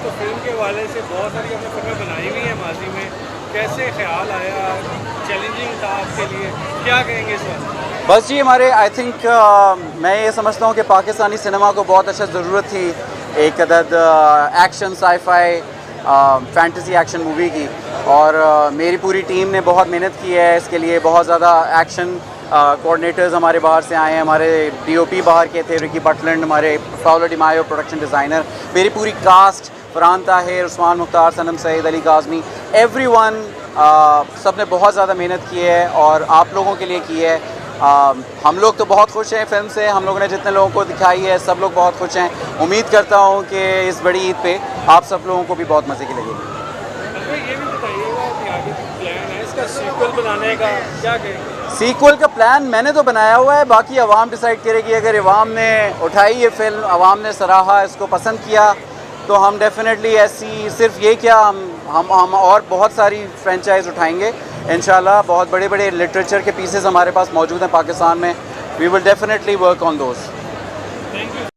तो फिल्म के हवाले से बहुत सारी आपने फिल्में बनाई हुई हैं माजी में, कैसे ख्याल आया, चैलेंजिंग था आपके लिए, क्या कहेंगे इस बारे? बस जी हमारे आई थिंक मैं ये समझता हूँ कि पाकिस्तानी सिनेमा को बहुत अच्छा ज़रूरत थी एक अदद action sci-fi fantasy action movie की। और मेरी पूरी टीम ने बहुत मेहनत की है इसके लिए। बहुत ज़्यादा एक्शन कोऑर्डिनेटर्स हमारे बाहर से आए हैं, हमारे डीओपी बाहर के थे, रिकी बटलैंड, हमारे पाउलो डी मायो प्रोडक्शन डिज़ाइनर, मेरी पूरी कास्ट, फरहान ताहिर, उस्मान मुख्तार, सनम सईद, अली काज़मी, एवरीवन सब ने बहुत ज़्यादा मेहनत की है और आप लोगों के लिए की है। हम लोग तो बहुत खुश हैं फ़िल्म से, हम लोगों ने जितने लोगों को दिखाई है सब लोग बहुत खुश हैं। उम्मीद करता हूँ कि इस बड़ी ईद पे आप सब लोगों को भी बहुत मज़े की लगेगी। ये भी बताइएगा कि आगे प्लान है इसका सीक्वल बनाने का, क्या कहेंगे? सीक्वल का प्लान मैंने तो बनाया हुआ है, बाकी अवाम डिसाइड करेगी। अगर अवाम ने उठाई ये फिल्म, अवाम ने सराहा, इसको पसंद किया, तो हम डेफिनेटली ऐसी सिर्फ ये क्या हम और बहुत सारी फ्रेंचाइज उठाएंगे इंशाल्लाह। बहुत बड़े बड़े लिटरेचर के पीसेस हमारे पास मौजूद हैं पाकिस्तान में। We will definitely work on those. Thank you.